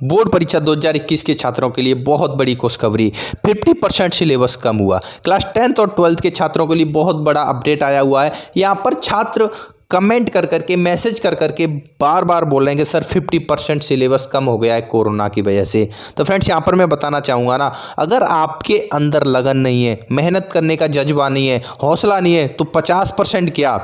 Board परीक्षा 2021 के छात्रों के लिए बहुत बड़ी खुशखबरी। 50% सिलेबस कम हुआ। क्लास 10th और 12th के छात्रों के लिए बहुत बड़ा अपडेट आया हुआ है। यहाँ पर छात्र कमेंट कर करके, मैसेज कर करके बार बार बोल रहे हैं कि सर 50% सिलेबस कम हो गया है कोरोना की वजह से। तो फ्रेंड्स, यहाँ पर मैं बताना चाहूँगा ना, अगर आपके अंदर लगन नहीं है, मेहनत करने का जज्बा नहीं है, हौसला नहीं है, तो 50% क्या,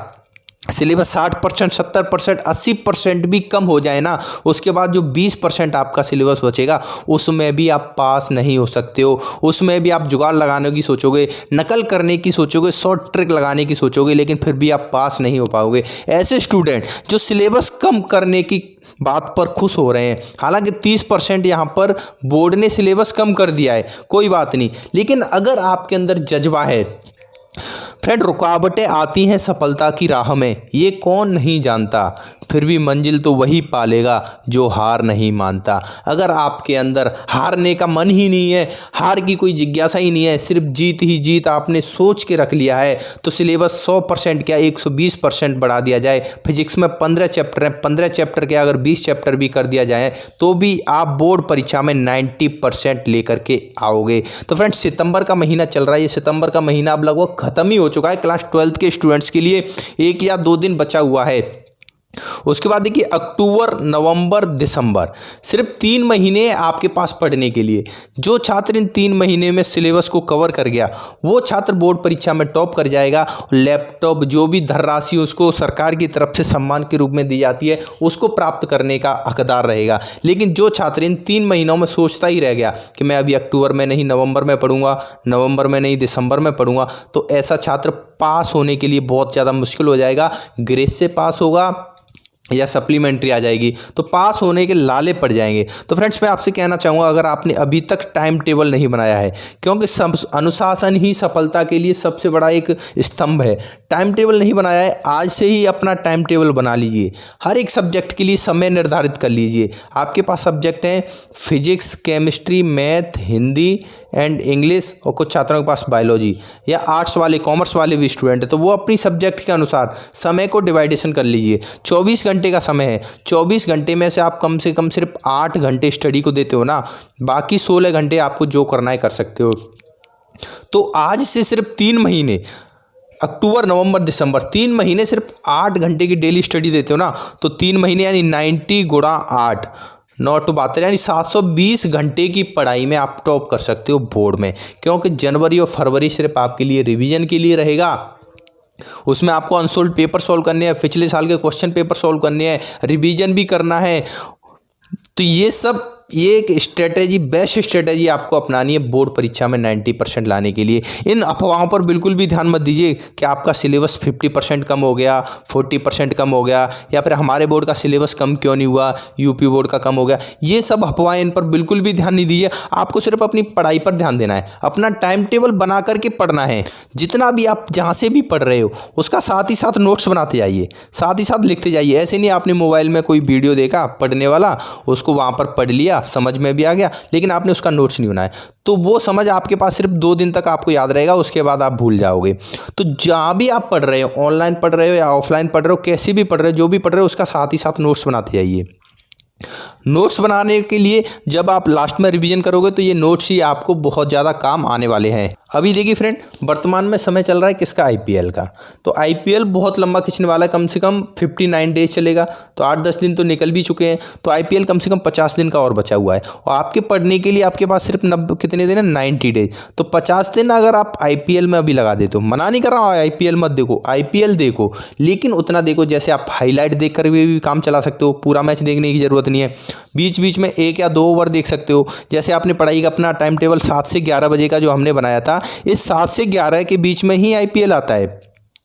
सिलेबस 60%, 70%, 80% भी कम हो जाए ना, उसके बाद जो 20% आपका सिलेबस बचेगा उसमें भी आप पास नहीं हो सकते हो। उसमें भी आप जुगाड़ लगाने की सोचोगे, नकल करने की सोचोगे, शॉर्ट ट्रिक लगाने की सोचोगे, लेकिन फिर भी आप पास नहीं हो पाओगे। ऐसे स्टूडेंट जो सिलेबस कम करने की बात पर खुश हो रहे हैं, हालांकि 30% यहाँ पर बोर्ड ने सिलेबस कम कर दिया है, कोई बात नहीं, लेकिन अगर आपके अंदर जज्बा है फ्रेंड, रुकावटें आती हैं सफलता की राह में, ये कौन नहीं जानता, फिर भी मंजिल तो वही पालेगा जो हार नहीं मानता। अगर आपके अंदर हारने का मन ही नहीं है, हार की कोई जिज्ञासा ही नहीं है, सिर्फ जीत ही जीत आपने सोच के रख लिया है, तो सिलेबस 100% क्या 120% बढ़ा दिया जाए। फिजिक्स में 15 चैप्टर हैं, 15 चैप्टर के अगर 20 चैप्टर भी कर दिया जाए तो भी आप बोर्ड परीक्षा में 90% लेकर के आओगे। तो फ्रेंड्स, सितंबर का महीना चल रहा है, ये सितंबर का महीना अब लगभग खत्म ही हो चुका है। क्लास 12th के स्टूडेंट्स के लिए 1 या 2 दिन बचा हुआ है। उसके बाद देखिए, अक्टूबर, नवंबर, दिसंबर, सिर्फ 3 महीने आपके पास पढ़ने के लिए। जो छात्र इन 3 महीने में सिलेबस को कवर कर गया वो छात्र बोर्ड परीक्षा में टॉप कर जाएगा। लैपटॉप, जो भी धनराशि उसको सरकार की तरफ से सम्मान के रूप में दी जाती है, उसको प्राप्त करने का हकदार रहेगा। लेकिन जो छात्र इन 3 महीनों में सोचता ही रह गया कि मैं अभी अक्टूबर में नहीं नवंबर में पढ़ूंगा, नवंबर में नहीं दिसंबर में पढ़ूंगा, तो ऐसा छात्र पास होने के लिए बहुत ज़्यादा मुश्किल हो जाएगा। ग्रेस से पास होगा या सप्लीमेंट्री आ जाएगी, तो पास होने के लाले पड़ जाएंगे। तो फ्रेंड्स, मैं आपसे कहना चाहूँगा, अगर आपने अभी तक टाइम टेबल नहीं बनाया है, क्योंकि अनुशासन ही सफलता के लिए सबसे बड़ा एक स्तंभ है। टाइम टेबल नहीं बनाया है, आज से ही अपना टाइम टेबल बना लीजिए। हर एक सब्जेक्ट के लिए समय निर्धारित कर लीजिए। आपके पास सब्जेक्ट हैं physics, chemistry, math, Hindi and English, और कुछ छात्रों के पास बायोलॉजी या आर्ट्स वाले, कॉमर्स वाले भी स्टूडेंट है, तो वो अपनी सब्जेक्ट के अनुसार समय को डिवाइडेशन कर लीजिए। 24 घंटे का समय है, 24 घंटे में से आप कम से कम सिर्फ 8 घंटे स्टडी को देते हो ना, बाकी 16 घंटे आपको जो करना है कर सकते हो। तो आज से सिर्फ 3 महीने, अक्टूबर, नवंबर, दिसंबर, 3 महीने सिर्फ 8 घंटे की डेली स्टडी देते हो ना, तो 3 महीने यानी 90 गुणा 8, 9 टू 72, यानी 720 घंटे की पढ़ाई में आप टॉप कर सकते हो बोर्ड में। क्योंकि जनवरी और फरवरी सिर्फ आपके लिए रिवीजन के लिए रहेगा। उसमें आपको अनसोल्ड पेपर सॉल्व करने हैं, पिछले साल के क्वेश्चन पेपर सॉल्व करने हैं, रिवीजन भी करना है। तो ये एक स्ट्रेटेजी, बेस्ट स्ट्रेटेजी आपको अपनानी है बोर्ड परीक्षा में 90% लाने के लिए। इन अफवाहों पर बिल्कुल भी ध्यान मत दीजिए कि आपका सिलेबस 50% कम हो गया, 40% कम हो गया, या फिर हमारे बोर्ड का सिलेबस कम क्यों नहीं हुआ, यूपी बोर्ड का कम हो गया। ये सब अफवाहें, इन पर बिल्कुल भी ध्यान नहीं दीजिए। आपको सिर्फ अपनी पढ़ाई पर ध्यान देना है, अपना टाइम टेबल बना करके पढ़ना है। जितना भी आप जहाँ से भी पढ़ रहे हो उसका साथ ही साथ नोट्स बनाते जाइए, साथ ही साथ लिखते जाइए। ऐसे नहीं आपने मोबाइल में कोई वीडियो देखा पढ़ने वाला, उसको वहाँ पर पढ़ लिया, समझ में भी आ गया, लेकिन आपने उसका नोट्स नहीं बनाया, तो वो समझ आपके पास सिर्फ 2 दिन तक आपको याद रहेगा, उसके बाद आप भूल जाओगे। तो जहाँ भी आप पढ़ रहे हो, ऑनलाइन पढ़ रहे हो या ऑफलाइन पढ़ रहे हो, कैसे भी पढ़ रहे हो, जो भी पढ़ रहे हो, उसका साथ ही साथ नोट्स बनाते जाइए। नोट्स बनाने के लिए जब आप लास्ट में रिवीजन करोगे तो ये नोट्स ही आपको बहुत ज़्यादा काम आने वाले हैं। अभी देखिए फ्रेंड, वर्तमान में समय चल रहा है किसका, आईपीएल का। तो आईपीएल बहुत लंबा खिंचने वाला है, कम से कम 59 डेज चलेगा, तो 8-10 दिन तो निकल भी चुके हैं। तो आईपीएल कम से कम 50 दिन का और बचा हुआ है, और आपके पढ़ने के लिए आपके पास सिर्फ कितने दिन है, 90 डेज। तो 50 दिन अगर आप आईपीएल में अभी लगा देते हो, मना नहीं कर रहा हूँ आईपीएल मत देखो, आईपीएल देखो, लेकिन उतना देखो जैसे आप हाईलाइट देख कर भी काम चला सकते हो। पूरा मैच देखने की ज़रूरत नहीं है, बीच बीच में 1 या 2 ओवर देख सकते हो। जैसे आपने पढ़ाई का अपना टाइम टेबल 7 से 11 बजे का जो हमने बनाया था, इस 7 से 11 के बीच में ही आईपीएल आता है।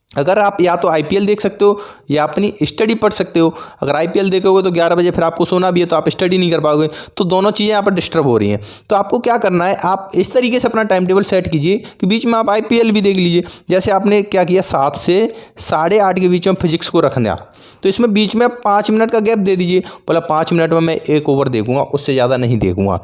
अगर आप या तो आईपीएल देख सकते हो या अपनी स्टडी पढ़ सकते हो। अगर आईपीएल देखोगे तो 11 बजे फिर आपको सोना भी है, तो आप स्टडी नहीं कर पाओगे, तो दोनों चीज़ें यहाँ पर डिस्टर्ब हो रही हैं। तो आपको क्या करना है, आप इस तरीके से अपना टाइम टेबल सेट कीजिए कि बीच में आप आईपीएल भी देख लीजिए। जैसे आपने क्या किया, 7 से 8:30 के बीच में फिजिक्स को रखना, तो इसमें बीच में 5 मिनट का गैप दे दीजिए। बोला 5 मिनट में मैं 1 ओवर देखूंगा, उससे ज़्यादा नहीं देखूंगा।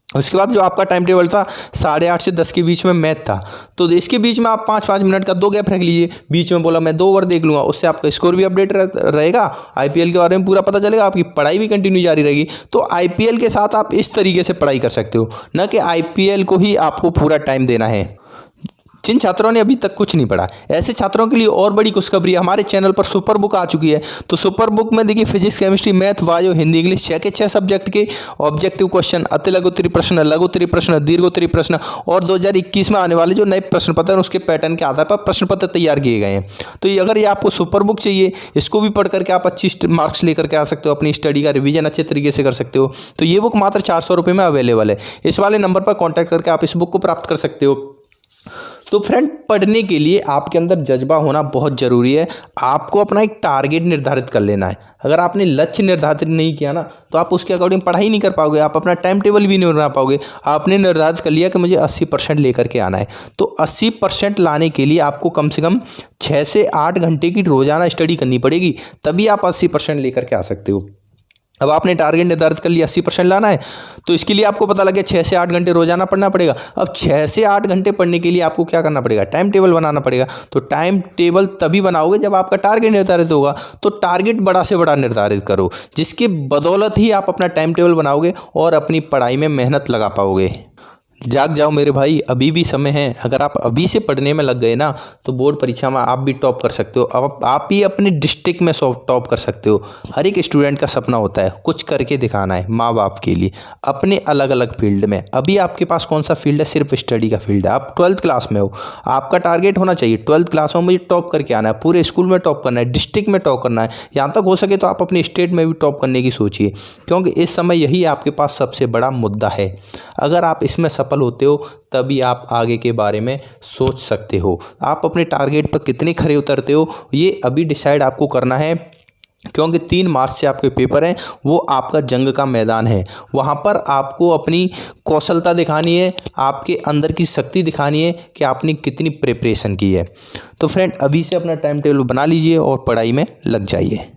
उसके बाद जो आपका टाइम टेबल था 8:30 से 10 के बीच में मैथ था, तो इसके बीच में आप 5-5 मिनट का 2 गैप रख लीजिए। बीच में बोला मैं 2 ओवर देख लूँगा, उससे आपका स्कोर भी अपडेट रहेगा, आईपीएल के बारे में पूरा पता चलेगा, आपकी पढ़ाई भी कंटिन्यू जारी रहेगी। तो आईपीएल के साथ आप इस तरीके से पढ़ाई कर सकते हो, न कि आईपीएल को ही आपको पूरा टाइम देना है। जिन छात्रों ने अभी तक कुछ नहीं पढ़ा, ऐसे छात्रों के लिए और बड़ी खुशखबरी, हमारे चैनल पर सुपर बुक आ चुकी है। तो सुपर बुक में देखिए physics, chemistry, math, bio, Hindi, English 6 के 6 सब्जेक्ट के ऑब्जेक्टिव क्वेश्चन, अति लघुत्तरीय प्रश्न, लघुत्तरीय प्रश्न, दीर्घोत्तरीय प्रश्न और 2021 में आने वाले जो नए प्रश्न पत्र हैं उसके पैटर्न के आधार पर प्रश्न पत्र तैयार किए गए हैं। तो ये अगर ये आपको सुपर बुक चाहिए, इसको भी पढ़ करके आप अच्छी मार्क्स लेकर के आ सकते हो, अपनी स्टडी का रिवीजन अच्छे तरीके से कर सकते हो। तो ये बुक मात्र 400 रुपये में अवेलेबल है। इस वाले नंबर पर कॉन्टैक्ट करके आप इस बुक को प्राप्त कर सकते हो। तो फ्रेंड, पढ़ने के लिए आपके अंदर जज्बा होना बहुत ज़रूरी है। आपको अपना एक टारगेट निर्धारित कर लेना है। अगर आपने लक्ष्य निर्धारित नहीं किया ना, तो आप उसके अकॉर्डिंग पढ़ाई नहीं कर पाओगे, आप अपना टाइम टेबल भी नहीं बना पाओगे। आपने निर्धारित कर लिया कि मुझे 80% लेकर के आना है, तो 80% लाने के लिए आपको कम से कम 6 से 8 घंटे की रोज़ाना स्टडी करनी पड़ेगी, तभी आप 80% लेकर के आ सकते हो। अब आपने टारगेट निर्धारित कर लिया 80% लाना है, तो इसके लिए आपको पता लगे 6 से 8 घंटे रोजाना पढ़ना पड़ेगा। अब 6 से 8 घंटे पढ़ने के लिए आपको क्या करना पड़ेगा, टाइम टेबल बनाना पड़ेगा। तो टाइम टेबल तभी बनाओगे जब आपका टारगेट निर्धारित होगा। तो टारगेट बड़ा से बड़ा निर्धारित करो, जिसकी बदौलत ही आप अपना टाइम टेबल बनाओगे और अपनी पढ़ाई में मेहनत लगा पाओगे। जाग जाओ मेरे भाई, अभी भी समय है। अगर आप अभी से पढ़ने में लग गए ना, तो बोर्ड परीक्षा में आप भी टॉप कर सकते हो। अब आप ही अपने डिस्ट्रिक्ट में टॉप कर सकते हो। हर एक स्टूडेंट का सपना होता है कुछ करके दिखाना है माँ बाप के लिए, अपने अलग अलग फील्ड में। अभी आपके पास कौन सा फील्ड है, सिर्फ स्टडी का फील्ड है। आप 12th क्लास में हो, आपका टारगेट होना चाहिए 12th क्लास में मुझे टॉप करके आना है, पूरे स्कूल में टॉप करना है, डिस्ट्रिक्ट में टॉप करना है, यहाँ तक हो सके तो आप अपने स्टेट में भी टॉप करने की सोचिए, क्योंकि इस समय यही आपके पास सबसे बड़ा मुद्दा है। अगर आप इसमें सफल होते हो तभी आप आगे के बारे में सोच सकते हो। आप अपने टारगेट पर कितने खरे उतरते हो, ये अभी डिसाइड आपको करना है, क्योंकि 3 मार्च से आपके पेपर हैं। वो आपका जंग का मैदान है। वहाँ पर आपको अपनी कौशलता दिखानी है, आपके अंदर की शक्ति दिखानी है कि आपने कितनी प्रिपरेशन की है। तो फ्रेंड, अभी से अपना टाइम टेबल बना लीजिए और पढ़ाई में लग जाइए।